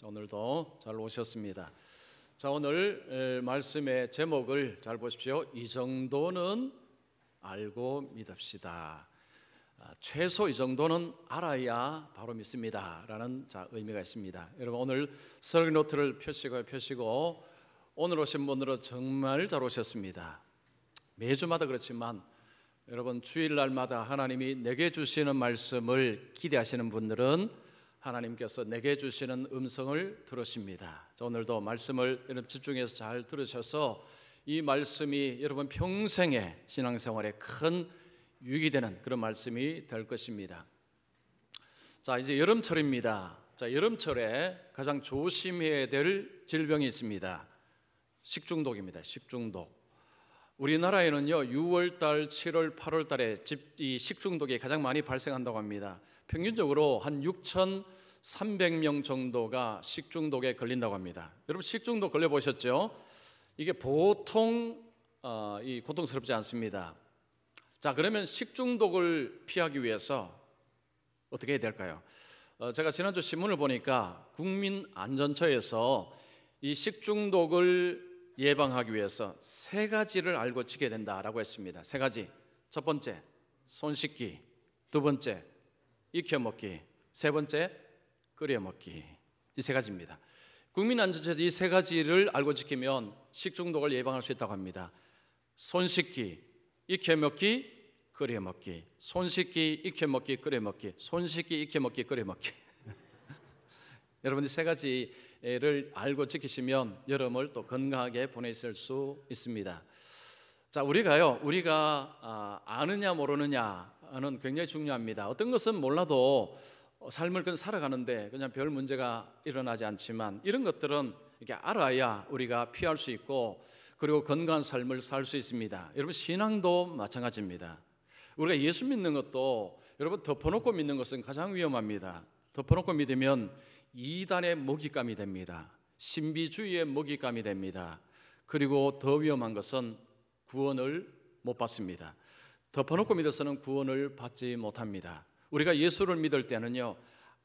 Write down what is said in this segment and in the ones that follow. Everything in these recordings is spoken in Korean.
오늘도 잘 오셨습니다. 자, 오늘 말씀의 제목을 잘 보십시오. 이 정도는 알고 믿읍시다. 최소 이 정도는 알아야 바로 믿습니다 라는 의미가 있습니다. 여러분, 오늘 설교 노트를 펴시고 오늘 오신 분들은 정말 잘 오셨습니다. 매주마다 그렇지만 여러분, 주일날마다 하나님이 내게 주시는 말씀을 기대하시는 분들은 하나님께서 내게 주시는 음성을 들으십니다. 오늘도 말씀을 여러분 집중해서 잘 들으셔서 이 말씀이 여러분 평생의 신앙생활에 큰 유익이 되는 그런 말씀이 될 것입니다. 자, 이제 여름철입니다. 자, 여름철에 가장 조심해야 될 질병이 있습니다. 식중독입니다. 식중독. 우리나라에는요 6월달, 7월, 8월달에 이 식중독이 가장 많이 발생한다고 합니다. 평균적으로 한 6,300명 정도가 식중독에 걸린다고 합니다. 여러분, 식중독 걸려보셨죠? 이게 보통 고통스럽지 않습니다. 자, 그러면 식중독을 피하기 위해서 어떻게 해야 될까요? 제가 지난주 신문을 보니까 국민안전처에서 이 식중독을 예방하기 위해서 세 가지를 알고 지켜야 된다라고 했습니다. 세 가지. 첫 번째, 손 씻기. 두 번째, 익혀 먹기. 세 번째, 끓여 먹기. 이 세 가지입니다. 국민안전처에서 이 세 가지를 알고 지키면 식중독을 예방할 수 있다고 합니다. 손 씻기, 익혀 먹기, 끓여 먹기. 손 씻기, 익혀 먹기, 끓여 먹기. 손 씻기, 익혀 먹기, 끓여 먹기. 여러분이 세 가지를 알고 지키시면 여름을 또 건강하게 보내실 수 있습니다. 자, 우리가 아느냐 모르느냐는 굉장히 중요합니다. 어떤 것은 몰라도 삶을 그냥 살아가는데 그냥 별 문제가 일어나지 않지만 이런 것들은 이렇게 알아야 우리가 피할 수 있고 그리고 건강한 삶을 살 수 있습니다. 여러분, 신앙도 마찬가지입니다. 우리가 예수 믿는 것도 여러분 덮어놓고 믿는 것은 가장 위험합니다. 덮어놓고 믿으면 이단의 먹잇감이 됩니다. 신비주의의 먹잇감이 됩니다. 그리고 더 위험한 것은 구원을 못 받습니다. 덮어놓고 믿어서는 구원을 받지 못합니다. 우리가 예수를 믿을 때는요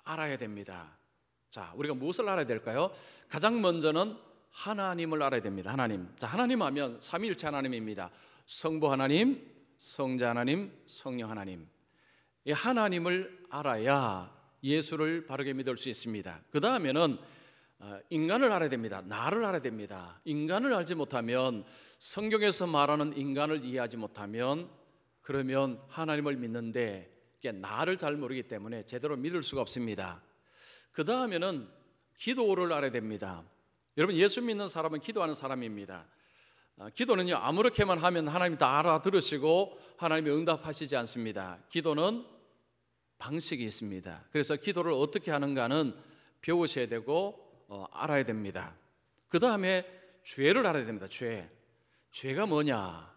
알아야 됩니다. 자, 우리가 무엇을 알아야 될까요? 가장 먼저는 하나님을 알아야 됩니다. 하나님. 자, 하나님 하면 삼위일체 하나님입니다. 성부 하나님, 성자 하나님, 성령 하나님. 이 하나님을 알아야 예수를 바르게 믿을 수 있습니다. 그 다음에는 인간을 알아야 됩니다. 나를 알아야 됩니다. 인간을 알지 못하면, 성경에서 말하는 인간을 이해하지 못하면, 그러면 하나님을 믿는데 나를 잘 모르기 때문에 제대로 믿을 수가 없습니다. 그 다음에는 기도를 알아야 됩니다. 여러분, 예수 믿는 사람은 기도하는 사람입니다. 기도는요 아무렇게만 하면 하나님이 다 알아들으시고 하나님이 응답하시지 않습니다. 기도는 방식이 있습니다. 그래서 기도를 어떻게 하는가는 배우셔야 되고 알아야 됩니다. 그 다음에 죄를 알아야 됩니다. 죄가 뭐냐?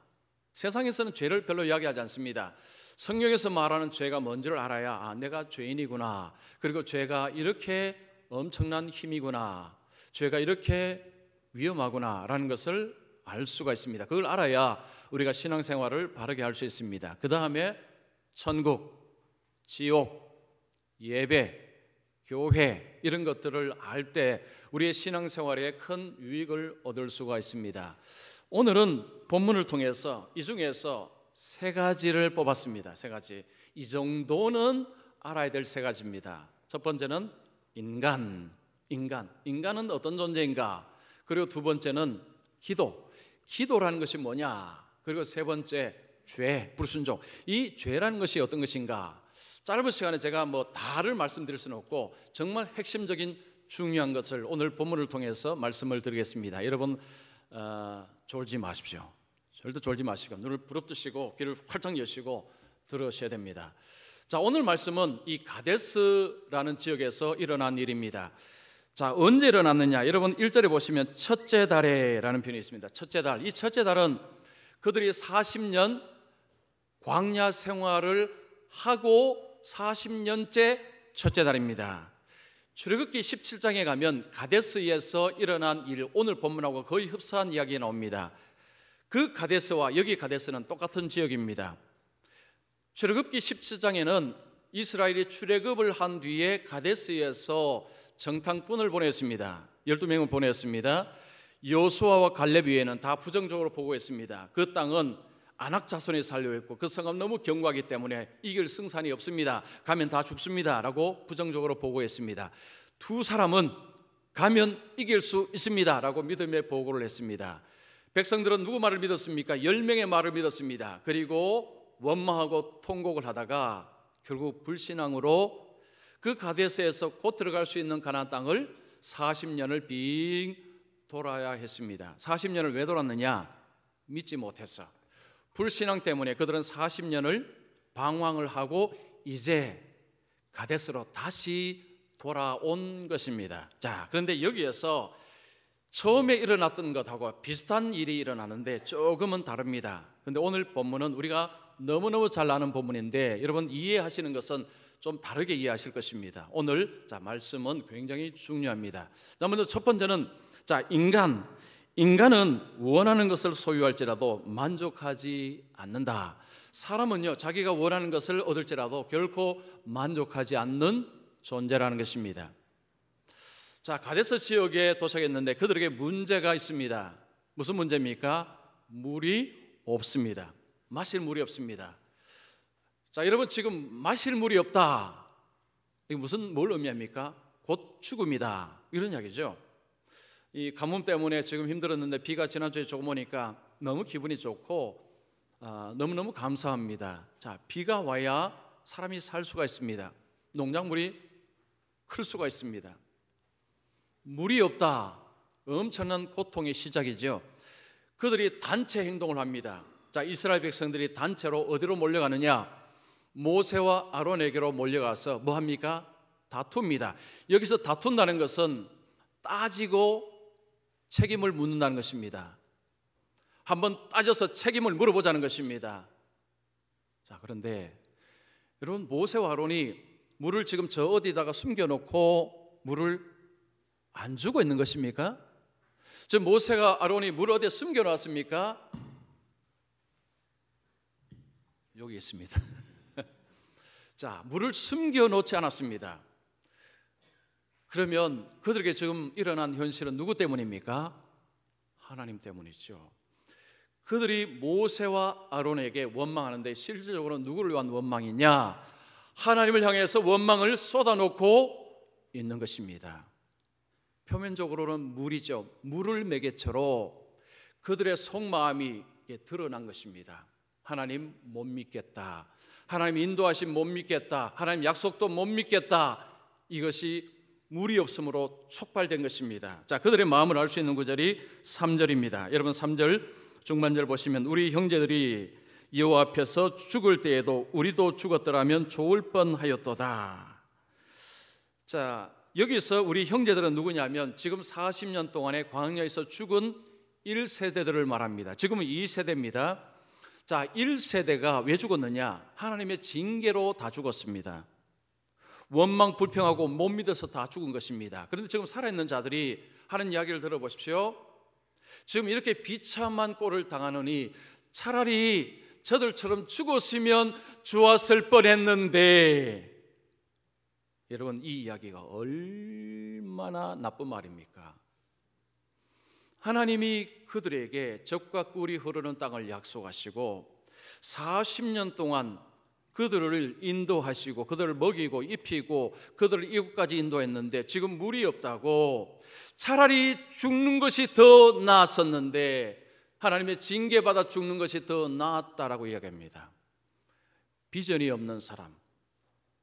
세상에서는 죄를 별로 이야기하지 않습니다. 성경에서 말하는 죄가 뭔지를 알아야 내가 죄인이구나, 그리고 죄가 이렇게 엄청난 힘이구나, 죄가 이렇게 위험하구나 라는 것을 알 수가 있습니다. 그걸 알아야 우리가 신앙생활을 바르게 할 수 있습니다. 그 다음에 천국, 지옥, 예배, 교회 이런 것들을 알 때 우리의 신앙생활에 큰 유익을 얻을 수가 있습니다. 오늘은 본문을 통해서 이 중에서 세 가지를 뽑았습니다. 세 가지. 이 정도는 알아야 될 세 가지입니다. 첫 번째는 인간은 어떤 존재인가? 그리고 두 번째는 기도라는 것이 뭐냐? 그리고 세 번째, 불순종. 이 죄라는 것이 어떤 것인가? 짧은 시간에 제가 다를 말씀드릴 수는 없고 정말 핵심적인 중요한 것을 오늘 본문을 통해서 말씀을 드리겠습니다. 여러분, 졸지 마십시오. 절대 졸지 마시고 눈을 부릅뜨시고 귀를 활짝 여시고 들으셔야 됩니다. 자, 오늘 말씀은 이 가데스라는 지역에서 일어난 일입니다. 자, 언제 일어났느냐? 여러분 1절에 보시면 첫째 달에라는 표현이 있습니다. 첫째 달. 이 첫째 달은 그들이 40년 광야 생활을 하고 40년째 첫째 달입니다. 출애굽기 17장에 가면 가데스에서 일어난 일, 오늘 본문하고 거의 흡사한 이야기가 나옵니다. 그 가데스와 여기 가데스는 똑같은 지역입니다. 출애굽기 17장에는 이스라엘이 출애굽을 한 뒤에 가데스에서 정탐꾼을 보냈습니다. 12명을 보냈습니다. 여호수아와 갈렙 외에는 다 부정적으로 보고했습니다. 그 땅은 아낙 자손이 살려 있고 그 성은 너무 견고하기 때문에 이길 승산이 없습니다. 가면 다 죽습니다 라고 부정적으로 보고했습니다. 두 사람은 가면 이길 수 있습니다 라고 믿음의 보고를 했습니다. 백성들은 누구 말을 믿었습니까? 10명의 말을 믿었습니다. 그리고 원망하고 통곡을 하다가 결국 불신앙으로 그 가데스에서 곧 들어갈 수 있는 가나안 땅을 40년을 빙 돌아야 했습니다. 40년을 왜 돌았느냐? 믿지 못했어. 불신앙 때문에 그들은 40년을 방황을 하고 이제 가데스로 다시 돌아온 것입니다. 자, 그런데 여기에서 처음에 일어났던 것하고 비슷한 일이 일어나는데 조금은 다릅니다. 그런데 오늘 본문은 우리가 너무너무 잘 아는 본문인데 여러분 이해하시는 것은 좀 다르게 이해하실 것입니다. 오늘 말씀은 굉장히 중요합니다. 먼저 첫 번째는 인간은 원하는 것을 소유할지라도 만족하지 않는다. 사람은요 자기가 원하는 것을 얻을지라도 결코 만족하지 않는 존재라는 것입니다. 가데스 지역에 도착했는데 그들에게 문제가 있습니다. 무슨 문제입니까? 물이 없습니다. 마실 물이 없습니다. 여러분 지금 마실 물이 없다. 이게 뭘 의미합니까? 곧 죽음이다. 이런 이야기죠. 이 가뭄 때문에 지금 힘들었는데 비가 지난주에 조금 오니까 너무 기분이 좋고 너무너무 감사합니다. 비가 와야 사람이 살 수가 있습니다. 농작물이 클 수가 있습니다. 물이 없다. 엄청난 고통의 시작이죠. 그들이 단체 행동을 합니다. 이스라엘 백성들이 단체로 어디로 몰려가느냐? 모세와 아론에게로 몰려가서 뭐 합니까? 다툽니다. 여기서 다툰다는 것은 따지고 책임을 묻는다는 것입니다. 한번 따져서 책임을 물어보자는 것입니다. 그런데 여러분 모세와 아론이 물을 지금 저 어디다가 숨겨놓고 물을 안 주고 있는 것입니까? 모세가 아론이 물 어디에 숨겨놨습니까? 여기 있습니다. 물을 숨겨놓지 않았습니다. 그러면 그들에게 지금 일어난 현실은 누구 때문입니까? 하나님 때문이죠. 그들이 모세와 아론에게 원망하는데 실질적으로 누구를 위한 원망이냐? 하나님을 향해서 원망을 쏟아놓고 있는 것입니다. 표면적으로는 물이죠. 물을 매개체로 그들의 속마음이 드러난 것입니다. 하나님 못 믿겠다. 하나님 인도하심 못 믿겠다. 하나님 약속도 못 믿겠다. 이것이 물이 없음으로 촉발된 것입니다. 그들의 마음을 알 수 있는 구절이 3절입니다. 여러분 3절 중반절 보시면 우리 형제들이 여호와 앞에서 죽을 때에도 우리도 죽었더라면 좋을 뻔하였도다. 여기서 우리 형제들은 누구냐면 지금 40년 동안에 광야에서 죽은 1세대들을 말합니다. 지금은 2세대입니다. 1세대가 왜 죽었느냐? 하나님의 징계로 다 죽었습니다. 원망 불평하고 못 믿어서 다 죽은 것입니다. 그런데 지금 살아있는 자들이 하는 이야기를 들어보십시오. 지금 이렇게 비참한 꼴을 당하느니 차라리 저들처럼 죽었으면 좋았을 뻔했는데, 여러분 이 이야기가 얼마나 나쁜 말입니까? 하나님이 그들에게 젖과 꿀이 흐르는 땅을 약속하시고 40년 동안 그들을 인도하시고 그들을 먹이고 입히고 그들을 이곳까지 인도했는데 지금 물이 없다고, 차라리 죽는 것이 더 나았었는데 하나님의 징계받아 죽는 것이 더 나았다라고 이야기합니다. 비전이 없는 사람,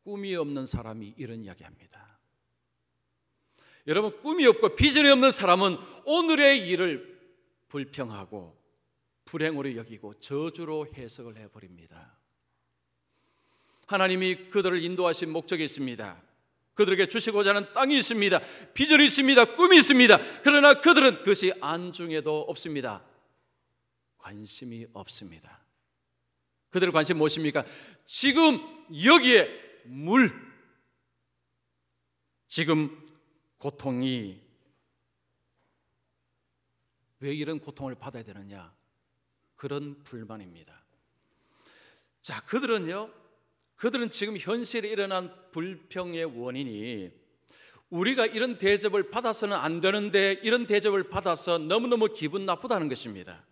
꿈이 없는 사람이 이런 이야기합니다. 여러분 꿈이 없고 비전이 없는 사람은 오늘의 일을 불평하고 불행으로 여기고 저주로 해석을 해버립니다. 하나님이 그들을 인도하신 목적이 있습니다. 그들에게 주시고자 하는 땅이 있습니다. 비전이 있습니다. 꿈이 있습니다. 그러나 그들은 그것이 안중에도 없습니다. 관심이 없습니다. 그들의 관심 무엇입니까? 지금 여기에 물, 지금 고통이, 왜 이런 고통을 받아야 되느냐? 그런 불만입니다. 그들은 지금 현실에 일어난 불평의 원인이 우리가 이런 대접을 받아서는 안 되는데 이런 대접을 받아서 너무너무 기분 나쁘다는 것입니다.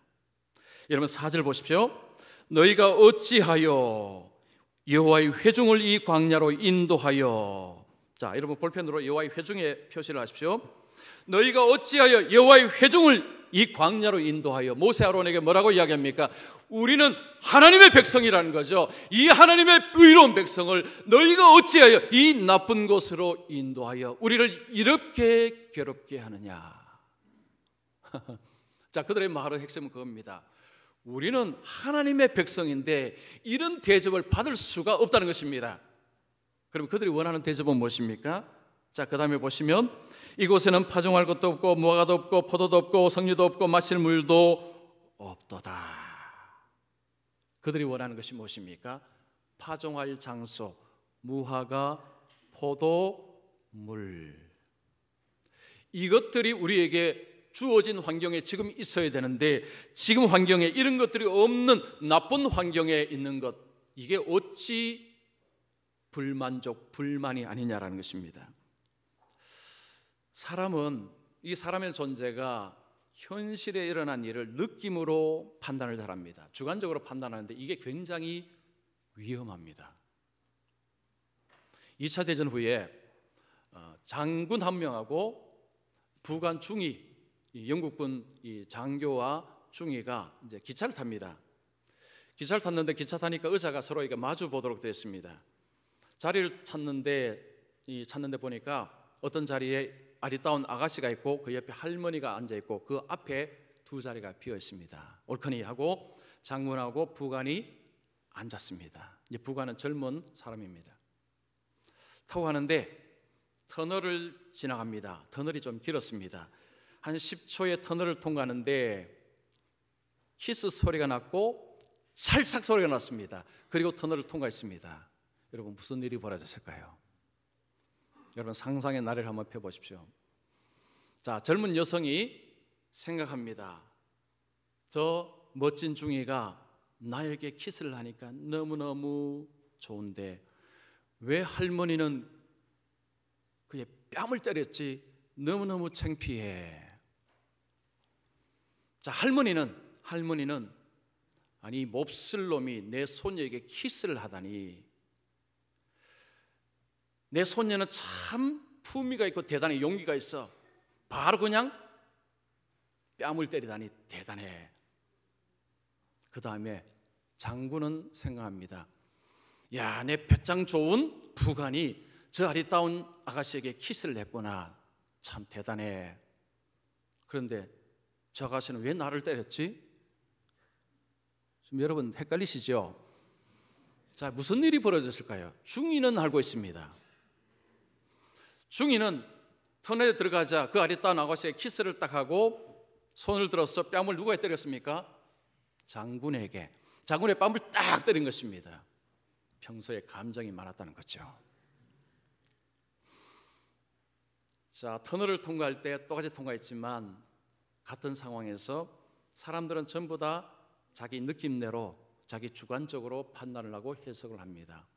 여러분 4절 보십시오. 너희가 어찌하여 여호와의 회중을 이 광야로 인도하여. 자, 여러분 볼펜으로 여호와의 회중의 표시를 하십시오. 너희가 어찌하여 여호와의 회중을 이 광야로 인도하여. 모세 아론에게 뭐라고 이야기합니까? 우리는 하나님의 백성이라는 거죠. 이 하나님의 의로운 백성을 너희가 어찌하여 이 나쁜 곳으로 인도하여 우리를 이렇게 괴롭게 하느냐. 자, 그들의 말의 핵심은 그겁니다. 우리는 하나님의 백성인데 이런 대접을 받을 수가 없다는 것입니다. 그럼 그들이 원하는 대접은 무엇입니까? 자, 그 다음에 보시면 이곳에는 파종할 것도 없고 무화과도 없고 포도도 없고 석류도 없고 마실 물도 없도다. 그들이 원하는 것이 무엇입니까? 파종할 장소, 무화과, 포도, 물. 이것들이 우리에게 주어진 환경에 지금 있어야 되는데 지금 환경에 이런 것들이 없는 나쁜 환경에 있는 것, 이게 어찌 불만족, 불만이 아니냐라는 것입니다. 사람은 이 사람의 존재가 현실에 일어난 일을 느낌으로 판단을 잘합니다. 주관적으로 판단하는데 이게 굉장히 위험합니다. 2차 대전 후에 장군 한 명하고 부관 중위, 영국군 장교와 중위가 이제 기차를 탑니다. 기차를 탔는데 기차 타니까 의자가 서로에게 마주 보도록 되어 있습니다. 자리를 찾는데 보니까 어떤 자리에 아리따운 아가씨가 있고 그 옆에 할머니가 앉아 있고 그 앞에 두 자리가 비어 있습니다. 올커니 하고 장군하고 부관이 앉았습니다. 이제 부관은 젊은 사람입니다. 타고 가는데 터널을 지나갑니다. 터널이 좀 길었습니다. 한 10초의 터널을 통과하는데 키스 소리가 났고 찰싹 소리가 났습니다. 그리고 터널을 통과했습니다. 여러분 무슨 일이 벌어졌을까요? 여러분 상상의 나래를 한번 펴보십시오. 자, 젊은 여성이 생각합니다. 저 멋진 중이가 나에게 키스를 하니까 너무너무 좋은데 왜 할머니는 그의 뺨을 때렸지? 너무너무 창피해. 자, 할머니는 아니 몹쓸 놈이 내 손녀에게 키스를 하다니, 내 손녀는 참 품위가 있고 대단히 용기가 있어. 바로 그냥 뺨을 때리다니 대단해. 그 다음에 장군은 생각합니다. 야, 내 배짱 좋은 부관이 저 아리따운 아가씨에게 키스를 했구나. 참 대단해. 그런데 저 아가씨는 왜 나를 때렸지? 지금 여러분 헷갈리시죠? 자, 무슨 일이 벌어졌을까요? 중위는 알고 있습니다. 중위는 터널에 들어가자 그 아리따운 아가씨의 키스를 딱 하고 손을 들어서 뺨을 누가 때렸습니까? 장군에게. 장군의 뺨을 딱 때린 것입니다. 평소에 감정이 많았다는 거죠. 자, 터널을 통과할 때 똑같이 통과했지만 같은 상황에서 사람들은 전부 다 자기 느낌대로 자기 주관적으로 판단을 하고 해석을 합니다.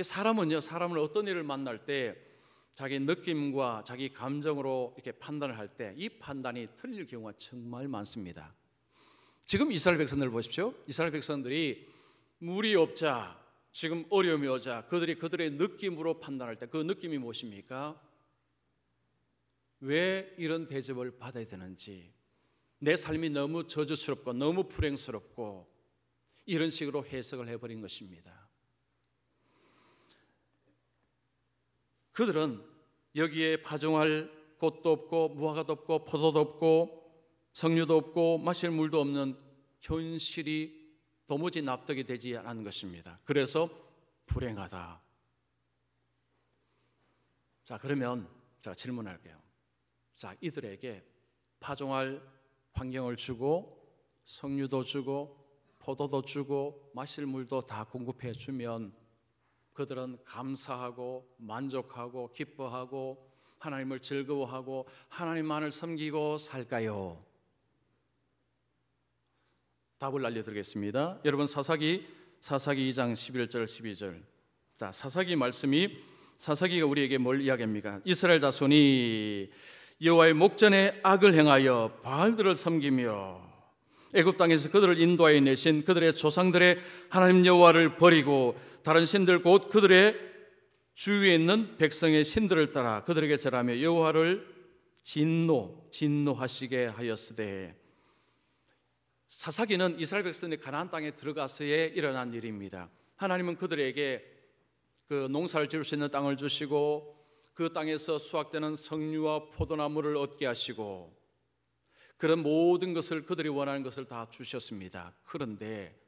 사람은요, 사람을 어떤 일을 만날 때 자기 느낌과 자기 감정으로 이렇게 판단을 할 때 이 판단이 틀릴 경우가 정말 많습니다. 지금 이스라엘 백성들 보십시오. 이스라엘 백성들이 물이 없자, 지금 어려움이 오자 그들의 느낌으로 판단할 때 그 느낌이 무엇입니까? 왜 이런 대접을 받아야 되는지, 내 삶이 너무 저주스럽고 너무 불행스럽고 이런 식으로 해석을 해버린 것입니다. 그들은 여기에 파종할 꽃도 없고 무화과도 없고 포도도 없고 석류도 없고 마실 물도 없는 현실이 도무지 납득이 되지 않은 것입니다. 그래서 불행하다. 자, 그러면 제가 질문할게요. 자, 이들에게 파종할 환경을 주고 석류도 주고 포도도 주고 마실 물도 다 공급해 주면 그들은 감사하고 만족하고 기뻐하고 하나님을 즐거워하고 하나님만을 섬기고 살까요? 답을 알려드리겠습니다. 여러분 사사기 2장 11절 12절. 자, 사사기 말씀이 사사기가 우리에게 뭘 이야기합니까? 이스라엘 자손이 여호와의 목전에 악을 행하여 바알들을 섬기며 애굽 땅에서 그들을 인도하여 내신 그들의 조상들의 하나님 여호와를 버리고 다른 신들 곧 그들의 주위에 있는 백성의 신들을 따라 그들에게 절하며 여호와를 진노하시게 하였으되. 사사기는 이스라엘 백성이 가나안 땅에 들어가서에 일어난 일입니다. 하나님은 그들에게 그 농사를 지을 수 있는 땅을 주시고 그 땅에서 수확되는 석류와 포도나무를 얻게 하시고 그런 모든 것을 그들이 원하는 것을 다 주셨습니다. 그런데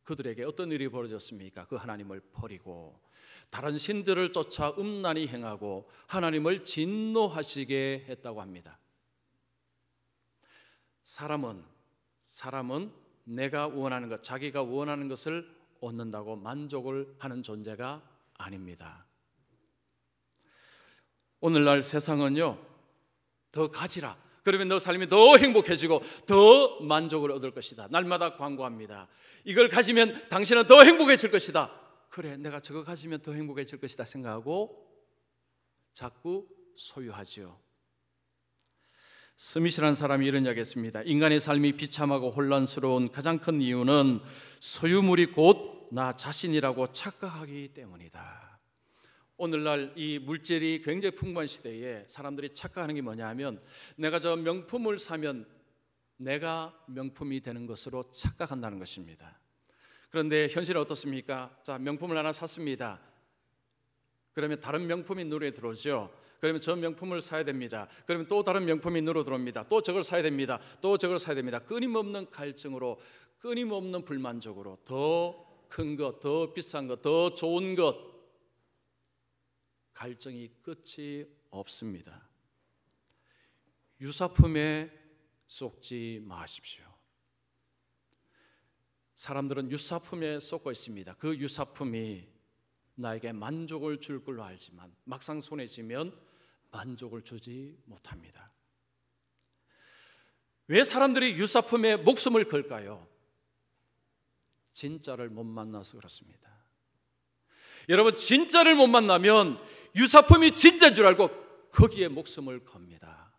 그들에게 어떤 일이 벌어졌습니까? 그 하나님을 버리고 다른 신들을 쫓아 음란히 행하고 하나님을 진노하시게 했다고 합니다. 사람은 내가 원하는 것, 자기가 원하는 것을 얻는다고 만족을 하는 존재가 아닙니다. 오늘날 세상은요, 더 가지라. 그러면 너 삶이 더 행복해지고 더 만족을 얻을 것이다. 날마다 광고합니다. 이걸 가지면 당신은 더 행복해질 것이다. 그래, 내가 저거 가지면 더 행복해질 것이다 생각하고 자꾸 소유하지요. 스미스라는 사람이 이런 이야기 했습니다. 인간의 삶이 비참하고 혼란스러운 가장 큰 이유는 소유물이 곧 나 자신이라고 착각하기 때문이다. 오늘날 이 물질이 굉장히 풍부한 시대에 사람들이 착각하는 게 뭐냐 하면 내가 저 명품을 사면 내가 명품이 되는 것으로 착각한다는 것입니다. 그런데 현실은 어떻습니까? 자, 명품을 하나 샀습니다. 그러면 다른 명품이 눈에 들어오죠. 그러면 저 명품을 사야 됩니다. 그러면 또 다른 명품이 눈으로 들어옵니다. 또 저걸 사야 됩니다. 또 저걸 사야 됩니다. 끊임없는 갈증으로, 끊임없는 불만족으로 더 큰 것, 더 비싼 것, 더 좋은 것, 갈증이 끝이 없습니다. 유사품에 속지 마십시오. 사람들은 유사품에 속고 있습니다. 그 유사품이 나에게 만족을 줄 걸로 알지만 막상 손에 쥐면 만족을 주지 못합니다. 왜 사람들이 유사품에 목숨을 걸까요? 진짜를 못 만나서 그렇습니다. 여러분, 진짜를 못 만나면 유사품이 진짜인 줄 알고 거기에 목숨을 겁니다.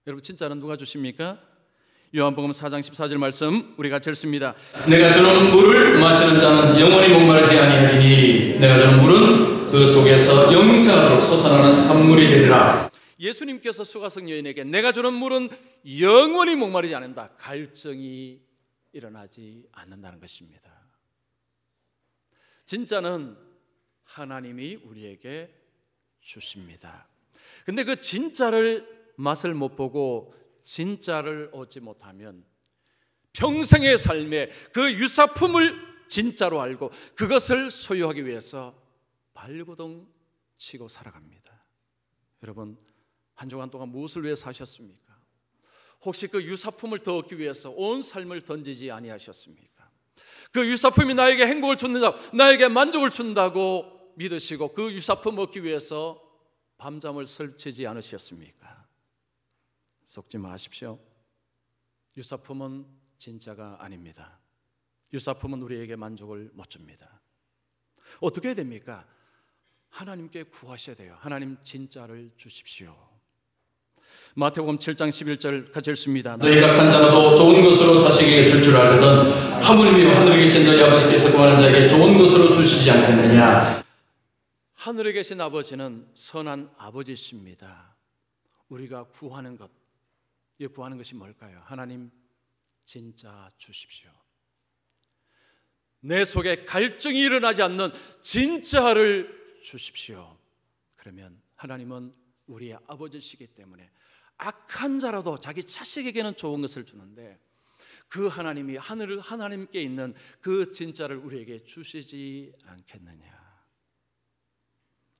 여러분, 진짜는 누가 주십니까? 요한복음 4장 14절 말씀 우리 같이 읽습니다. 내가 주는 물을 마시는 자는 영원히 목마르지 아니하리니 내가 주는 물은 그 속에서 영생하도록 솟아나는 산물이 되리라. 예수님께서 수가성 여인에게 내가 주는 물은 영원히 목마르지 않는다, 갈증이 일어나지 않는다는 것입니다. 진짜는 하나님이 우리에게 주십니다. 근데 그 진짜를 맛을 못 보고 진짜를 얻지 못하면 평생의 삶에 그 유사품을 진짜로 알고 그것을 소유하기 위해서 발버둥 치고 살아갑니다. 여러분, 한 주간 동안 무엇을 위해 사셨습니까? 혹시 그 유사품을 더 얻기 위해서 온 삶을 던지지 아니하셨습니까? 그 유사품이 나에게 행복을 준다고, 나에게 만족을 준다고 믿으시고 그 유사품 얻기 위해서 밤잠을 설치지 않으셨습니까? 속지 마십시오. 유사품은 진짜가 아닙니다. 유사품은 우리에게 만족을 못 줍니다. 어떻게 해야 됩니까? 하나님께 구하셔야 돼요. 하나님 진짜를 주십시오. 마태복음 7장 11절 같이 읽습니다. 너희 각한 자라도 좋은 것으로 자식에게 줄 줄 알거든 하물며 하늘에 계신 너희 아버지께서 구하는 자에게 좋은 것으로 주시지 않겠느냐. 하늘에 계신 아버지는 선한 아버지십니다. 우리가 구하는 것, 이 구하는 것이 뭘까요? 하나님 진짜 주십시오. 내 속에 갈증이 일어나지 않는 진짜를 주십시오. 그러면 하나님은 우리의 아버지시기 때문에 악한 자라도 자기 자식에게는 좋은 것을 주는데 그 하나님이 하나님께 있는 그 진짜를 우리에게 주시지 않겠느냐.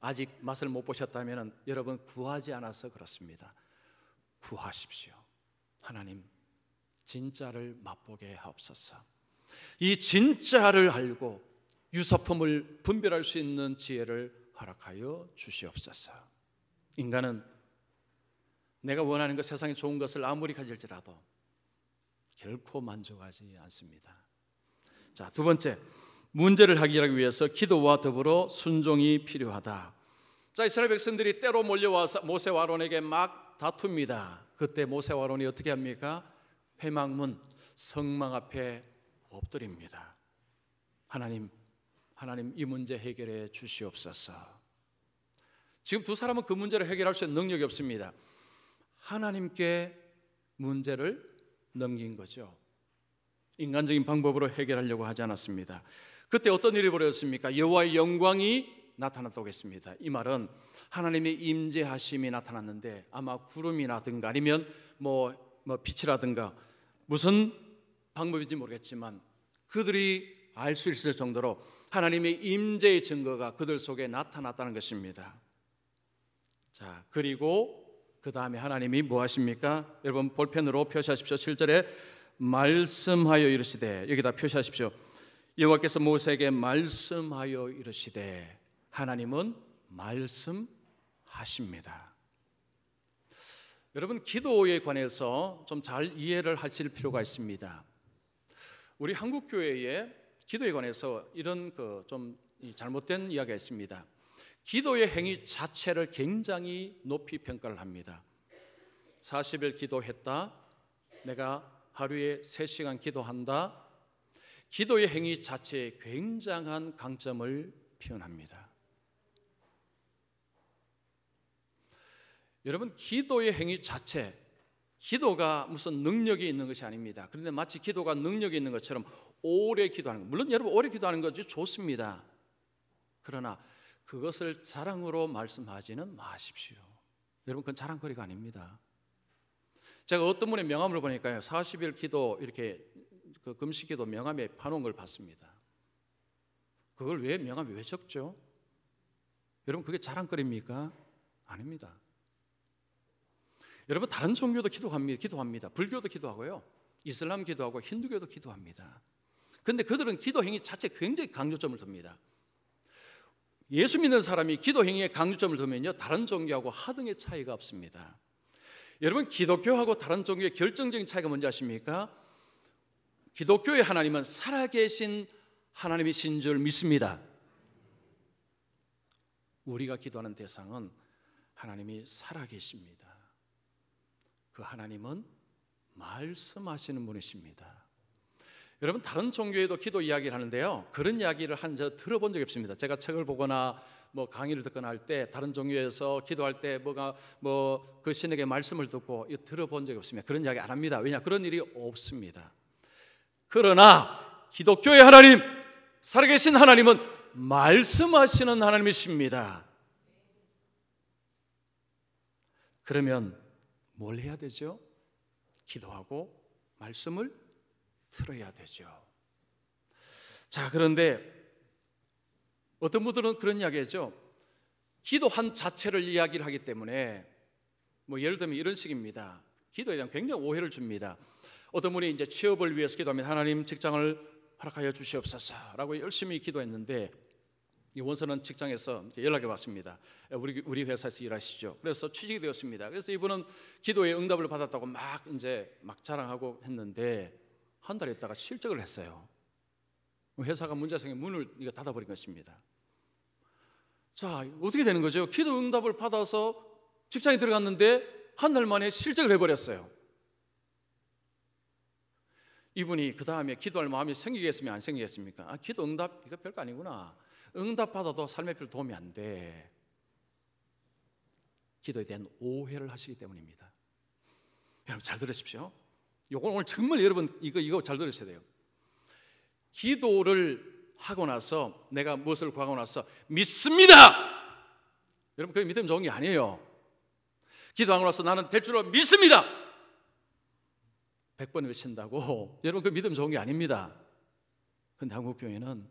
아직 맛을 못 보셨다면 여러분 구하지 않아서 그렇습니다. 구하십시오. 하나님 진짜를 맛보게 하옵소서. 이 진짜를 알고 유사품을 분별할 수 있는 지혜를 허락하여 주시옵소서. 인간은 내가 원하는 것, 세상에 좋은 것을 아무리 가질지라도 결코 만족하지 않습니다. 자, 두 번째, 문제를 해결하기 위해서 기도와 더불어 순종이 필요하다. 자, 이스라엘 백성들이 때로 몰려와서 모세와 아론에게 막 다툽니다. 그때 모세와 아론이 어떻게 합니까? 회막문 성막 앞에 엎드립니다. 하나님 이 문제 해결해 주시옵소서. 지금 두 사람은 그 문제를 해결할 수 있는 능력이 없습니다. 하나님께 문제를 넘긴 거죠. 인간적인 방법으로 해결하려고 하지 않았습니다. 그때 어떤 일이 벌어졌습니까? 여호와의 영광이 나타났다고 했습니다. 이 말은 하나님의 임재하심이 나타났는데 아마 구름이라든가 아니면 뭐 빛이라든가 무슨 방법인지 모르겠지만 그들이 알 수 있을 정도로 하나님의 임재의 증거가 그들 속에 나타났다는 것입니다. 자, 그리고 그 다음에 하나님이 뭐 하십니까? 여러분 볼펜으로 표시하십시오. 7절에 말씀하여 이르시되, 여기다 표시하십시오. 여호와께서 모세에게 말씀하여 이르시되, 하나님은 말씀하십니다. 여러분 기도에 관해서 좀 잘 이해를 하실 필요가 있습니다. 우리 한국 교회에 기도에 관해서 이런 좀 잘못된 이야기가 있습니다. 기도의 행위 자체를 굉장히 높이 평가를 합니다. 40일 기도했다, 내가 하루에 3시간 기도한다. 기도의 행위 자체에 굉장한 강점을 표현합니다. 여러분 기도의 행위 자체, 기도가 무슨 능력이 있는 것이 아닙니다. 그런데 마치 기도가 능력이 있는 것처럼 오래 기도하는 것, 물론 여러분 오래 기도하는 것이 좋습니다. 그러나 그것을 자랑으로 말씀하지는 마십시오. 여러분 그건 자랑거리가 아닙니다. 제가 어떤 분의 명함을 보니까요, 40일 기도 이렇게 금식기도 명함에 파놓은 걸 봤습니다. 그걸 왜 명함에 왜 적죠? 여러분 그게 자랑거리입니까? 아닙니다. 여러분 다른 종교도 기도합니다. 불교도 기도하고요, 이슬람 기도하고 힌두교도 기도합니다. 그런데 그들은 기도 행위 자체에 굉장히 강조점을 둡니다. 예수 믿는 사람이 기도 행위에 강조점을 두면요, 다른 종교하고 하등의 차이가 없습니다. 여러분 기독교하고 다른 종교의 결정적인 차이가 뭔지 아십니까? 기독교의 하나님은 살아계신 하나님이신 줄 믿습니다. 우리가 기도하는 대상은 하나님이 살아계십니다. 그 하나님은 말씀하시는 분이십니다. 여러분 다른 종교에도 기도 이야기를 하는데요, 그런 이야기를 저 들어본 적이 없습니다. 제가 책을 보거나 강의를 듣거나 할 때 다른 종교에서 기도할 때 그 신에게 말씀을 듣고 이거 들어본 적이 없습니다. 그런 이야기 안 합니다. 왜냐? 그런 일이 없습니다. 그러나 기독교의 하나님, 살아계신 하나님은 말씀하시는 하나님이십니다. 그러면 뭘 해야 되죠? 기도하고 말씀을 들어야 되죠. 자, 그런데 어떤 분들은 그런 이야기죠. 기도한 자체를 이야기를 하기 때문에 예를 들면 이런 식입니다. 기도에 대한 굉장히 오해를 줍니다. 어떤 분이 이제 취업을 위해서 기도하면 하나님 직장을 허락하여 주시옵소서라고 열심히 기도했는데 이 원서는 직장에서 연락이 왔습니다. 우리 회사에서 일하시죠. 그래서 취직이 되었습니다. 그래서 이분은 기도에 응답을 받았다고 막 자랑하고 했는데 한 달 있다가 실직을 했어요. 회사가 문제가 생겨 문을 닫아버린 것입니다. 자, 어떻게 되는 거죠? 기도 응답을 받아서 직장에 들어갔는데 한 달 만에 실직을 해버렸어요. 이분이 그 다음에 기도할 마음이 생기겠습니까? 안 생기겠습니까? 기도 응답 이거 별거 아니구나. 응답 받아도 삶에 별 도움이 안 돼. 기도에 대한 오해를 하시기 때문입니다. 여러분 잘 들으십시오. 이건 오늘 정말 여러분 이거 잘 들으셔야 돼요. 기도를 하고 나서 내가 무엇을 구하고 나서 믿습니다. 여러분 그게 믿음 좋은 게 아니에요. 기도하고 나서 나는 될 줄 믿습니다. 100번 외친다고 여러분 그 믿음 좋은 게 아닙니다. 그런데 한국 교회는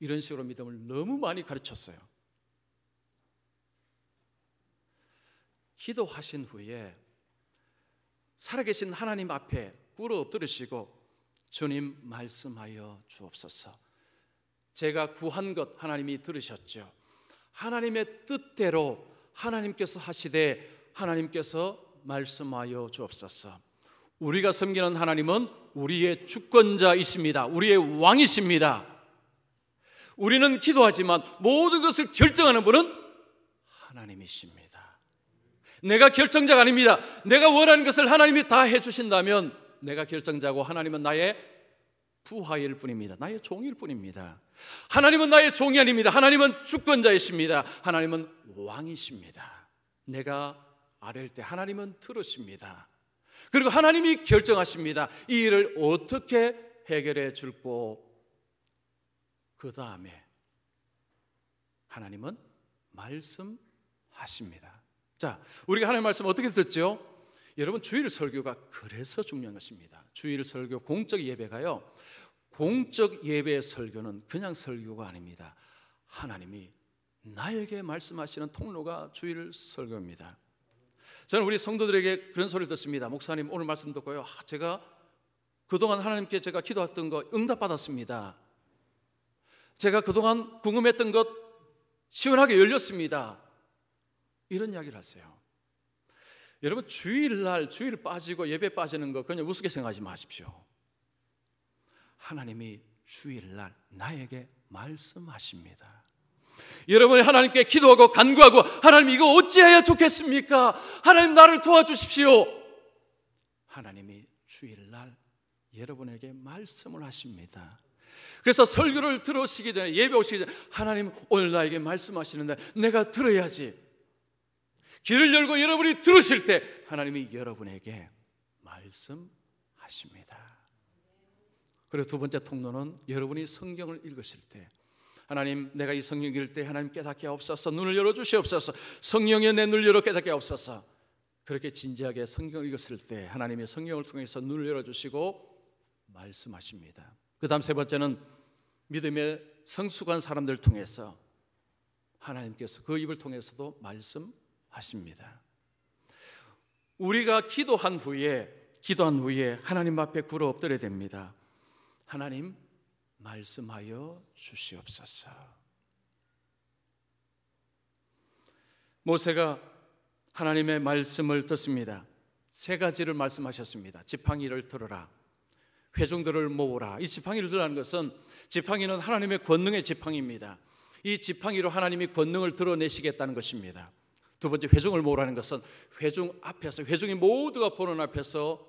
이런 식으로 믿음을 너무 많이 가르쳤어요. 기도하신 후에 살아계신 하나님 앞에 꿇어 엎드리시고 주님 말씀하여 주옵소서. 제가 구한 것 하나님이 들으셨죠. 하나님의 뜻대로 하나님께서 하시되 하나님께서 말씀하여 주옵소서. 우리가 섬기는 하나님은 우리의 주권자이십니다. 우리의 왕이십니다. 우리는 기도하지만 모든 것을 결정하는 분은 하나님이십니다. 내가 결정자가 아닙니다. 내가 원하는 것을 하나님이 다 해주신다면 내가 결정자고 하나님은 나의 부하일 뿐입니다. 나의 종일 뿐입니다. 하나님은 나의 종이 아닙니다. 하나님은 주권자이십니다. 하나님은 왕이십니다. 내가 아랠 때 하나님은 들으십니다. 그리고 하나님이 결정하십니다. 이 일을 어떻게 해결해 줄고, 그 다음에 하나님은 말씀하십니다. 자, 우리가 하나님의 말씀 어떻게 듣죠? 여러분, 주일 설교가 그래서 중요한 것입니다. 주일 설교, 공적 예배가요, 공적 예배의 설교는 그냥 설교가 아닙니다. 하나님이 나에게 말씀하시는 통로가 주일 설교입니다. 저는 우리 성도들에게 그런 소리를 듣습니다. 목사님, 오늘 말씀 듣고요, 제가 그동안 하나님께 제가 기도했던 거 응답받았습니다. 제가 그동안 궁금했던 것 시원하게 열렸습니다. 이런 이야기를 하세요. 여러분, 주일날 주일 빠지고 예배 빠지는 거 그냥 우습게 생각하지 마십시오. 하나님이 주일날 나에게 말씀하십니다. 여러분이 하나님께 기도하고 간구하고, 하나님 이거 어찌해야 좋겠습니까? 하나님 나를 도와주십시오. 하나님이 주일날 여러분에게 말씀을 하십니다. 그래서 설교를 들으시기 전에, 예배 오시기 전에, 하나님 오늘 나에게 말씀하시는데 내가 들어야지. 귀를 열고 여러분이 들으실 때 하나님이 여러분에게 말씀하십니다. 그리고 두 번째 통로는 여러분이 성경을 읽으실 때, 하나님 내가 이 성경 읽을 때 하나님 깨닫게 하옵소서, 눈을 열어주시옵소서, 성령의 내 눈을 열어 깨닫게 하옵소서. 그렇게 진지하게 성경을 읽었을 때 하나님이 성경을 통해서 눈을 열어주시고 말씀하십니다. 그 다음 세 번째는 믿음의 성숙한 사람들 통해서 하나님께서 그 입을 통해서도 말씀하십니다. 우리가 기도한 후에 하나님 앞에 굴어 엎드려야 됩니다. 하나님 말씀하여 주시옵소서. 모세가 하나님의 말씀을 듣습니다. 세 가지를 말씀하셨습니다. 지팡이를 들어라, 회중들을 모으라. 이 지팡이를 들으라는 것은, 지팡이는 하나님의 권능의 지팡이입니다. 이 지팡이로 하나님이 권능을 드러내시겠다는 것입니다. 두 번째, 회중을 모으라는 것은 회중 앞에서, 회중이 모두가 보는 앞에서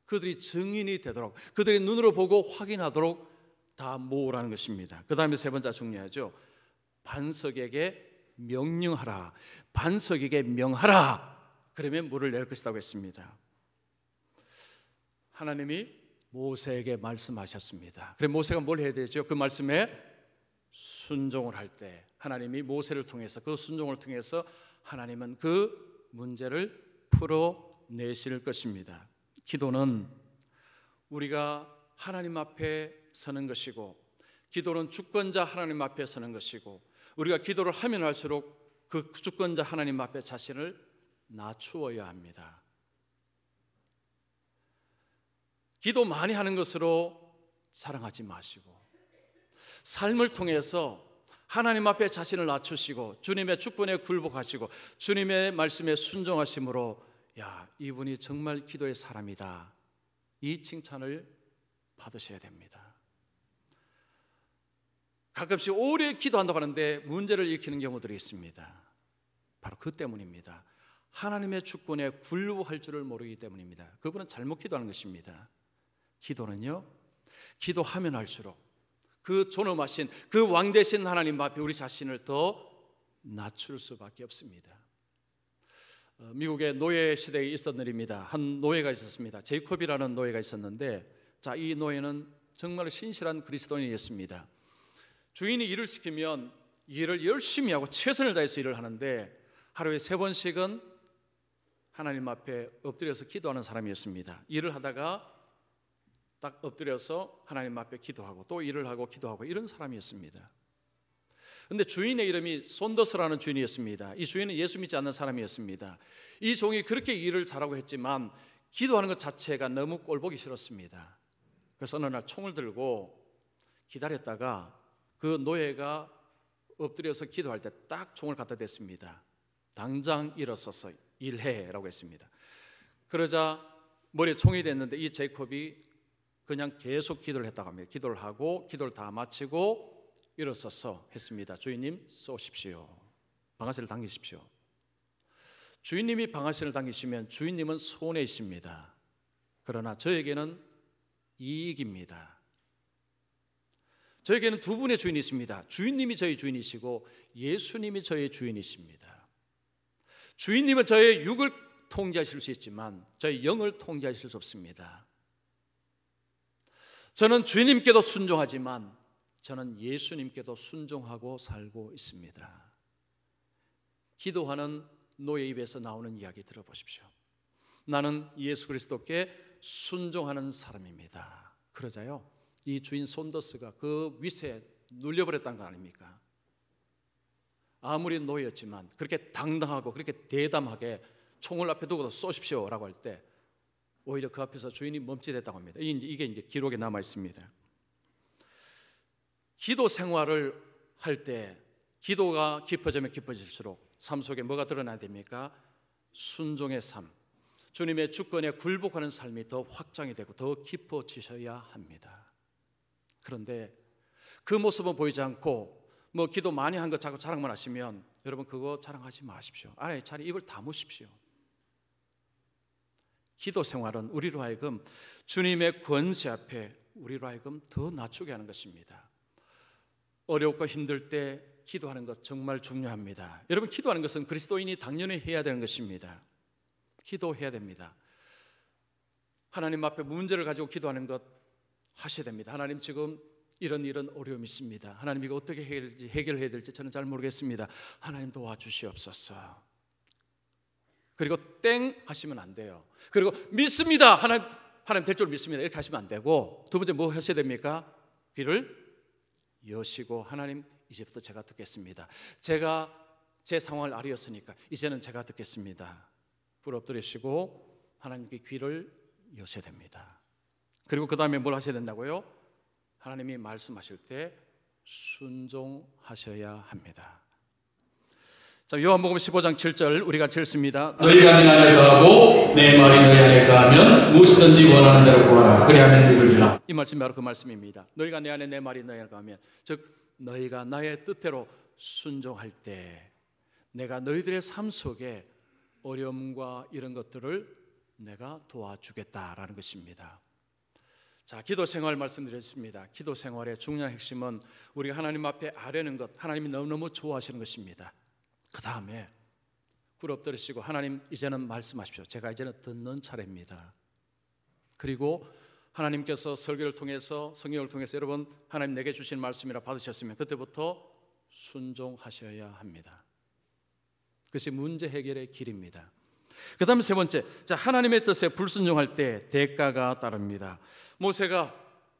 그들이 증인이 되도록, 그들이 눈으로 보고 확인하도록 다 모으라는 것입니다. 그 다음에 세 번째 중요하죠. 반석에게 명령하라. 반석에게 명하라. 그러면 물을 낼 것이라고 했습니다. 하나님이 모세에게 말씀하셨습니다. 그럼 모세가 뭘 해야 되죠? 그 말씀에 순종을 할 때 하나님이 모세를 통해서, 그 순종을 통해서 하나님은 그 문제를 풀어내실 것입니다. 기도는 우리가 하나님 앞에 서는 것이고, 기도는 주권자 하나님 앞에 서는 것이고, 우리가 기도를 하면 할수록 그 주권자 하나님 앞에 자신을 낮추어야 합니다. 기도 많이 하는 것으로 사랑하지 마시고, 삶을 통해서 하나님 앞에 자신을 낮추시고 주님의 주권에 굴복하시고 주님의 말씀에 순종하심으로, 야, 이분이 정말 기도의 사람이다, 이 칭찬을 받으셔야 됩니다. 가끔씩 오래 기도한다고 하는데 문제를 일으키는 경우들이 있습니다. 바로 그 때문입니다. 하나님의 주권에 굴복할 줄을 모르기 때문입니다. 그분은 잘못 기도하는 것입니다. 기도는요, 기도하면 할수록 그 존엄하신, 그 왕 되신 하나님 앞에 우리 자신을 더 낮출 수밖에 없습니다. 미국의 노예 시대에 있었던 일입니다. 한 노예가 있었습니다. 제이콥이라는 노예가 있었는데, 자, 이 노예는 정말 신실한 그리스도인이었습니다. 주인이 일을 시키면 일을 열심히 하고 최선을 다해서 일을 하는데, 하루에 3번씩은 하나님 앞에 엎드려서 기도하는 사람이었습니다. 일을 하다가 딱 엎드려서 하나님 앞에 기도하고 또 일을 하고 기도하고, 이런 사람이었습니다. 그런데 주인의 이름이 손더스라는 주인이었습니다. 이 주인은 예수 믿지 않는 사람이었습니다. 이 종이 그렇게 일을 잘하고 했지만 기도하는 것 자체가 너무 꼴보기 싫었습니다. 그래서 어느 날 총을 들고 기다렸다가 그 노예가 엎드려서 기도할 때 딱 총을 갖다 댔습니다. 당장 일어서서 일해라고 했습니다. 그러자 머리에 총이 됐는데 이 제이콥이 그냥 계속 기도를 했다고 합니다. 기도를 하고 기도를 다 마치고 일어서서 했습니다. 주인님 쏘십시오. 방아쇠를 당기십시오. 주인님이 방아쇠를 당기시면 주인님은 손해이십니다. 그러나 저에게는 이익입니다. 저에게는 두 분의 주인이 있습니다. 주인님이 저희 주인이시고 예수님이 저의 주인이십니다. 주인님은 저의 육을 통제하실 수 있지만 저의 영을 통제하실 수 없습니다. 저는 주인님께도 순종하지만 저는 예수님께도 순종하고 살고 있습니다. 기도하는 노예 입에서 나오는 이야기 들어보십시오. 나는 예수 그리스도께 순종하는 사람입니다. 그러자요, 이 주인 손더스가 그 윗에 눌려버렸다는 거 아닙니까? 아무리 노예였지만 그렇게 당당하고 그렇게 대담하게 총을 앞에 두고도 쏘십시오 라고 할 때 오히려 그 앞에서 주인이 멈칫했다고 합니다. 이게 이제 기록에 남아 있습니다. 기도 생활을 할 때 기도가 깊어지면 깊어질수록 삶 속에 뭐가 드러나야 됩니까? 순종의 삶, 주님의 주권에 굴복하는 삶이 더 확장이 되고 더 깊어지셔야 합니다. 그런데 그 모습은 보이지 않고 뭐 기도 많이 한 거 자꾸 자랑만 하시면 여러분 그거 자랑하지 마십시오. 아니 차라리 입을 다무십시오. 기도 생활은 우리로 하여금 주님의 권세 앞에 우리로 하여금 더 낮추게 하는 것입니다. 어렵고 힘들 때 기도하는 것 정말 중요합니다. 여러분 기도하는 것은 그리스도인이 당연히 해야 되는 것입니다. 기도해야 됩니다. 하나님 앞에 문제를 가지고 기도하는 것 하셔야 됩니다. 하나님 지금 이런 어려움이 있습니다. 하나님 이거 어떻게 해결해야 될지 저는 잘 모르겠습니다. 하나님 도와주시옵소서. 그리고 땡 하시면 안 돼요. 그리고 믿습니다. 하나님 될 줄 믿습니다. 이렇게 하시면 안 되고, 두 번째 뭐 하셔야 됩니까? 귀를 여시고 하나님 이제부터 제가 듣겠습니다. 제가 제 상황을 알았으니까 이제는 제가 듣겠습니다. 부럽뜨리시고 하나님께 귀를 여셔야 됩니다. 그리고 그 다음에 뭘 하셔야 된다고요? 하나님이 말씀하실 때 순종하셔야 합니다. 자, 요한복음 15장 7절 우리가 읽습니다. 너희가 내 안에 거하고 내 말이 너희 안에 거하면 무엇이든지 원하는 대로 구하라. 그리하면 이루리라. 이 말씀이 바로 그 말씀입니다. 너희가 내 안에 내 말이 너희 안에 거하면, 즉 너희가 나의 뜻대로 순종할 때 내가 너희들의 삶 속에 어려움과 이런 것들을 내가 도와주겠다라는 것입니다. 자, 기도 생활 말씀드렸습니다. 기도 생활의 중요한 핵심은 우리가 하나님 앞에 아뢰는 것, 하나님이 너무너무 좋아하시는 것입니다. 그 다음에 굴 엎드리시고 하나님 이제는 말씀하십시오. 제가 이제는 듣는 차례입니다. 그리고 하나님께서 설교를 통해서 성경을 통해서 여러분 하나님 내게 주신 말씀이라 받으셨으면 그때부터 순종하셔야 합니다. 그것이 문제 해결의 길입니다. 그 다음에 세 번째, 자, 하나님의 뜻에 불순종할 때 대가가 따릅니다. 모세가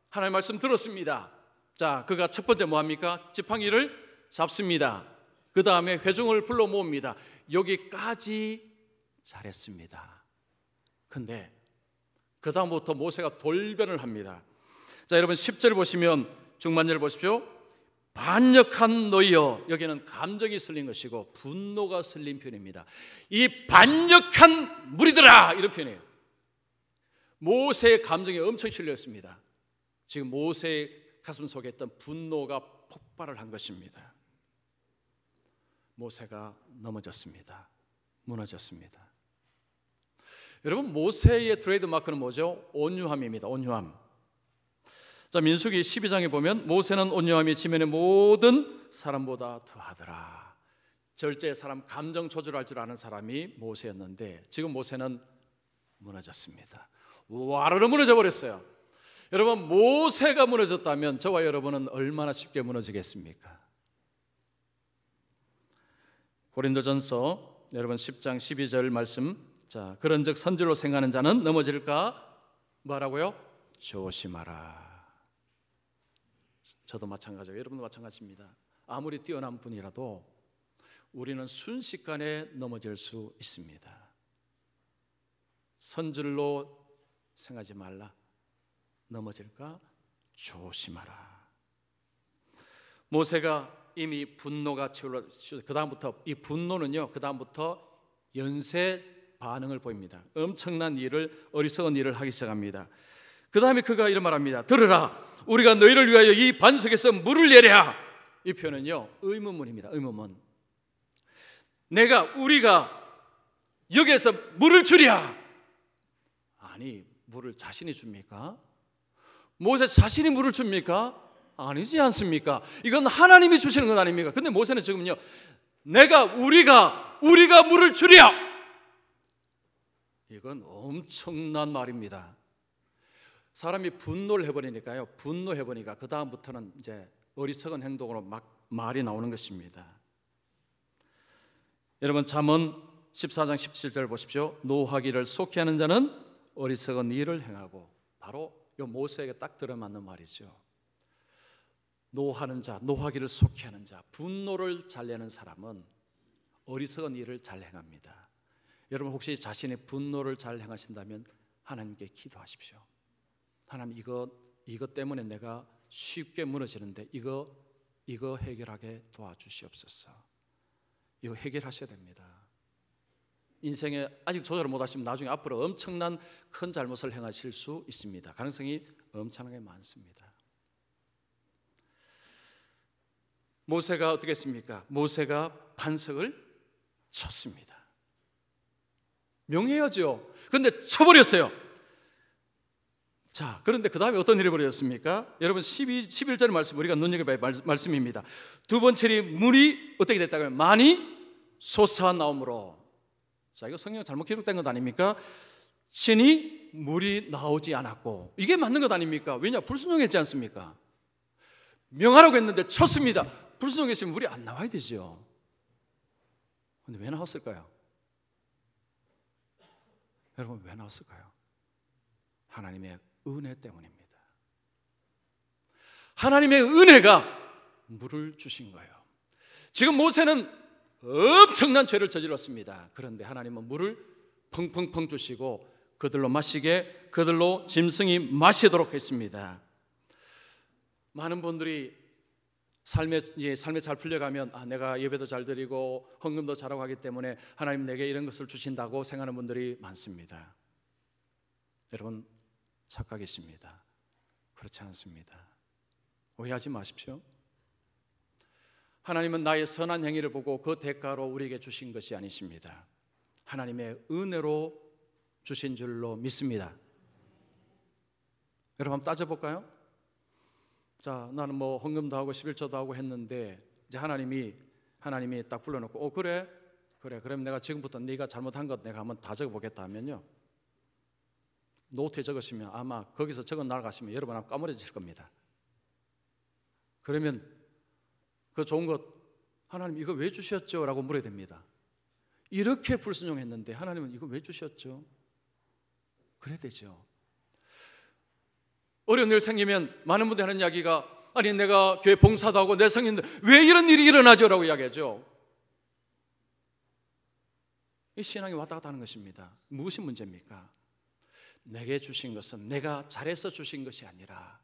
하나님 말씀 들었습니다. 자, 그가 첫 번째 뭐합니까? 지팡이를 잡습니다. 그 다음에 회중을 불러 모읍니다. 여기까지 잘했습니다. 근데 그 다음부터 모세가 돌변을 합니다. 자, 여러분 10절 보시면 중반절 보십시오. 반역한 너희여, 여기는 감정이 슬린 것이고 분노가 슬린 표현입니다. 이 반역한 무리들아, 이런 표현이에요. 모세의 감정이 엄청 실렸습니다. 지금 모세의 가슴 속에 있던 분노가 폭발을 한 것입니다. 모세가 넘어졌습니다. 무너졌습니다. 여러분 모세의 트레이드 마크는 뭐죠? 온유함입니다. 온유함. 자, 민수기 12장에 보면 모세는 온유함이 지면의 모든 사람보다 더하더라. 절제의 사람, 감정 조절할 줄 아는 사람이 모세였는데 지금 모세는 무너졌습니다. 와르르 무너져 버렸어요. 여러분 모세가 무너졌다면 저와 여러분은 얼마나 쉽게 무너지겠습니까? 고린도전서 여러분 10장 12절 말씀, 자, 그런즉 선지로 생각하는 자는 넘어질까 뭐라고요? 조심하라. 저도 마찬가지예요. 여러분도 마찬가지입니다. 아무리 뛰어난 분이라도 우리는 순식간에 넘어질 수 있습니다. 선줄로 생각하지 말라. 넘어질까? 조심하라. 모세가 이미 분노가 치올라, 그 다음부터 이 분노는요, 그 다음부터 연쇄 반응을 보입니다. 엄청난 일을, 어리석은 일을 하기 시작합니다. 그 다음에 그가 이런 말합니다. 들으라, 우리가 너희를 위하여 이 반석에서 물을 내랴. 이 표현은요 의문문입니다. 의문문. 우리가 여기에서 물을 주랴. 아니, 물을 자신이 줍니까? 모세 자신이 물을 줍니까? 아니지 않습니까? 이건 하나님이 주시는 것 아닙니까? 근데 모세는 지금요 우리가 물을 주랴. 이건 엄청난 말입니다. 사람이 분노를 해버리니까요, 분노해보니까 그 다음부터는 이제 어리석은 행동으로 막 말이 나오는 것입니다. 여러분, 잠언 14장 17절 보십시오. 노하기를 속히 하는 자는 어리석은 일을 행하고, 바로 이 모세에게 딱 들어맞는 말이죠. 노하는 자, 노하기를 속히 하는 자, 분노를 잘 내는 사람은 어리석은 일을 잘 행합니다. 여러분, 혹시 자신의 분노를 잘 행하신다면 하나님께 기도하십시오. 하나님, 이것 때문에 내가 쉽게 무너지는데 이거 해결하게 도와주시옵소서. 이거 해결하셔야 됩니다. 인생에 아직 조절을 못하시면 나중에 앞으로 엄청난 큰 잘못을 행하실 수 있습니다. 가능성이 엄청나게 많습니다. 모세가 어떻게 했습니까? 모세가 반석을 쳤습니다. 명해야죠. 그런데 쳐버렸어요. 자, 그런데 그 다음에 어떤 일이 벌어졌습니까? 여러분, 11절의 말씀, 우리가 눈여겨봐야 말씀입니다. 두 번째 물이 어떻게 됐다고 하면 많이 솟아나오므로. 자, 이거 성경 잘못 기록된 것 아닙니까? 친히 물이 나오지 않았고, 이게 맞는 것 아닙니까? 왜냐? 불순종했지 않습니까? 명하라고 했는데 쳤습니다. 불순종했으면 물이 안 나와야 되죠. 그런데 왜 나왔을까요? 여러분, 왜 나왔을까요? 하나님의 은혜 때문입니다. 하나님의 은혜가 물을 주신 거예요. 지금 모세는 엄청난 죄를 저질렀습니다. 그런데 하나님은 물을 펑펑펑 주시고 그들로 마시게, 그들로 짐승이 마시도록 했습니다. 많은 분들이 삶에 잘 풀려가면 내가 예배도 잘 드리고 헌금도 잘하고 하기 때문에 하나님 내게 이런 것을 주신다고 생각하는 분들이 많습니다. 여러분, 착각이십니다. 그렇지 않습니다. 오해하지 마십시오. 하나님은 나의 선한 행위를 보고 그 대가로 우리에게 주신 것이 아니십니다. 하나님의 은혜로 주신 줄로 믿습니다. 여러분, 한번 따져볼까요? 자, 나는 뭐 헌금도 하고 11조도 하고 했는데 이제 하나님이 딱 불러놓고 그래 그럼 내가 지금부터 네가 잘못한 것 내가 한번 다 적어보겠다 하면요, 노트에 적으시면 아마 거기서 적어 나가시면 여러분 아마 까무러지실 겁니다. 그러면 그 좋은 것 하나님 이거 왜 주셨죠? 라고 물어야 됩니다. 이렇게 불순종했는데 하나님은 이거 왜 주셨죠? 그래야 되죠. 어려운 일 생기면 많은 분들이 하는 이야기가 아니 내가 교회 봉사도 하고 내 성인들 왜 이런 일이 일어나죠? 라고 이야기하죠. 이 신앙이 왔다 갔다 하는 것입니다. 무엇이 문제입니까? 내게 주신 것은 내가 잘해서 주신 것이 아니라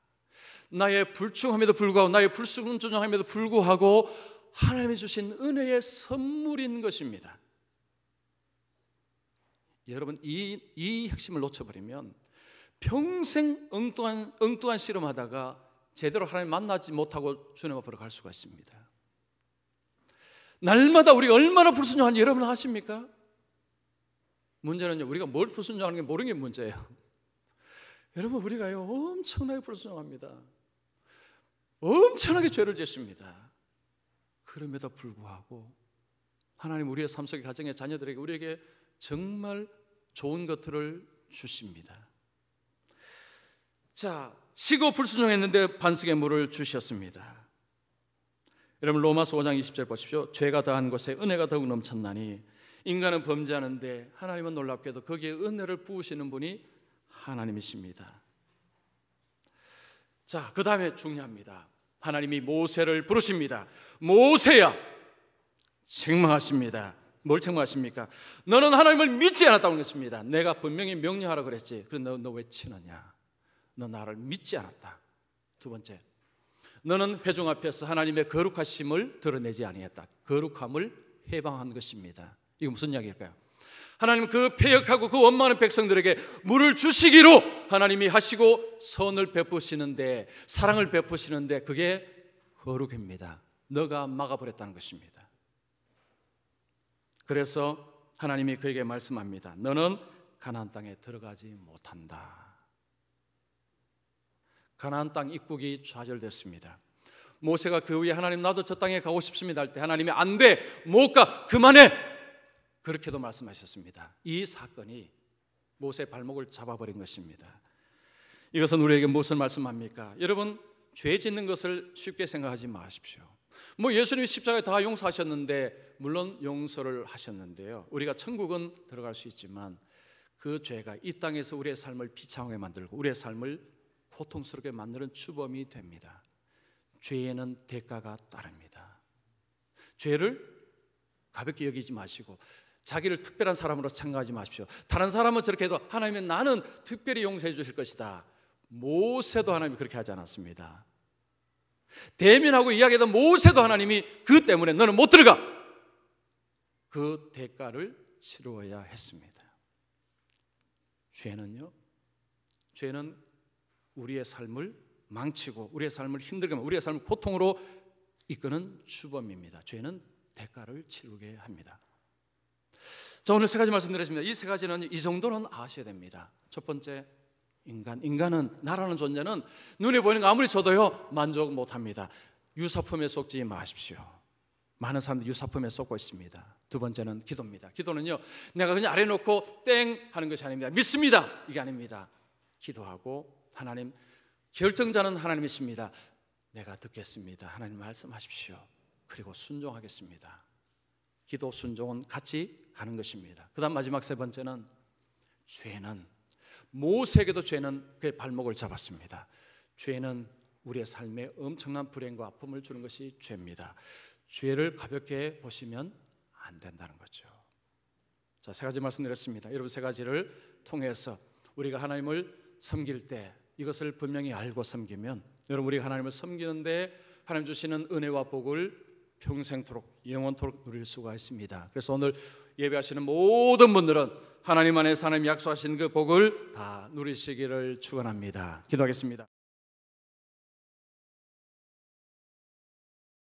나의 불충함에도 불구하고 나의 불순종함에도 불구하고 하나님이 주신 은혜의 선물인 것입니다. 여러분, 이 핵심을 놓쳐버리면 평생 엉뚱한 실험하다가 제대로 하나님 만나지 못하고 주님 앞으로 갈 수가 있습니다. 날마다 우리가 얼마나 불순종한지 여러분 아십니까? 문제는요, 우리가 뭘 불순종하는 게 모르는 게 문제예요. 여러분, 우리가요 엄청나게 불순종합니다. 엄청나게 죄를 짓습니다. 그럼에도 불구하고 하나님 우리의 삶 속의 가정의 자녀들에게 우리에게 정말 좋은 것들을 주십니다. 자, 치고 불순종했는데 반석의 물을 주셨습니다. 여러분, 로마서 5장 20절 보십시오. 죄가 더한 곳에 은혜가 더욱 넘쳤나니 인간은 범죄하는데 하나님은 놀랍게도 거기에 은혜를 부으시는 분이 하나님이십니다. 자, 그 다음에 중요합니다. 하나님이 모세를 부르십니다. 모세야, 책망하십니다. 뭘 책망하십니까? 너는 하나님을 믿지 않았다는 것입니다. 내가 분명히 명령하라 그랬지. 그런데 너 왜 치느냐? 너 나를 믿지 않았다. 두 번째, 너는 회중 앞에서 하나님의 거룩하심을 드러내지 아니했다. 거룩함을 해방한 것입니다. 이거 무슨 이야기일까요? 하나님은 그 패역하고 그 원망하는 백성들에게 물을 주시기로 하나님이 하시고 선을 베푸시는데, 사랑을 베푸시는데 그게 거룩입니다. 너가 막아버렸다는 것입니다. 그래서 하나님이 그에게 말씀합니다. 너는 가나안 땅에 들어가지 못한다. 가나안 땅 입국이 좌절됐습니다. 모세가 그 후에 하나님 나도 저 땅에 가고 싶습니다 할 때 하나님이 안 돼, 못 가, 그만해, 그렇게도 말씀하셨습니다. 이 사건이 모세의 발목을 잡아버린 것입니다. 이것은 우리에게 무엇을 말씀합니까? 여러분, 죄 짓는 것을 쉽게 생각하지 마십시오. 예수님이 십자가에 다 용서하셨는데, 물론 용서를 하셨는데요, 우리가 천국은 들어갈 수 있지만 그 죄가 이 땅에서 우리의 삶을 비참하게 만들고 우리의 삶을 고통스럽게 만드는 주범이 됩니다. 죄에는 대가가 따릅니다. 죄를 가볍게 여기지 마시고 자기를 특별한 사람으로 생각하지 마십시오. 다른 사람은 저렇게 해도 하나님은 나는 특별히 용서해 주실 것이다. 모세도 하나님이 그렇게 하지 않았습니다. 대면하고 이야기하던 모세도 하나님이 그 때문에 너는 못 들어가, 그 대가를 치루어야 했습니다. 죄는 우리의 삶을 망치고 우리의 삶을 힘들게 하고 우리의 삶을 고통으로 이끄는 주범입니다. 죄는 대가를 치르게 합니다. 자, 오늘 세 가지 말씀드렸습니다. 이 세 가지는 이 정도는 아셔야 됩니다. 첫 번째, 인간은, 나라는 존재는 눈에 보이는 거 아무리 줘도요 만족 못합니다. 유사품에 속지 마십시오. 많은 사람들이 유사품에 속고 있습니다. 두 번째는 기도입니다. 기도는요, 내가 그냥 아래 놓고 땡 하는 것이 아닙니다. 믿습니다, 이게 아닙니다. 기도하고 하나님, 결정자는 하나님이십니다. 내가 듣겠습니다. 하나님 말씀하십시오. 그리고 순종하겠습니다. 기도, 순종은 같이 가는 것입니다. 그 다음 마지막 세 번째는, 죄는, 모세에게도 죄는 그의 발목을 잡았습니다. 죄는 우리의 삶에 엄청난 불행과 아픔을 주는 것이 죄입니다. 죄를 가볍게 보시면 안 된다는 거죠. 자, 세 가지 말씀드렸습니다. 여러분, 세 가지를 통해서 우리가 하나님을 섬길 때 이것을 분명히 알고 섬기면, 여러분, 우리가 하나님을 섬기는데 하나님 주시는 은혜와 복을 평생토록, 영원토록 누릴 수가 있습니다. 그래서 오늘 예배하시는 모든 분들은 하나님 안에서 하나님 약속하신 그 복을 다 누리시기를 축원합니다. 기도하겠습니다.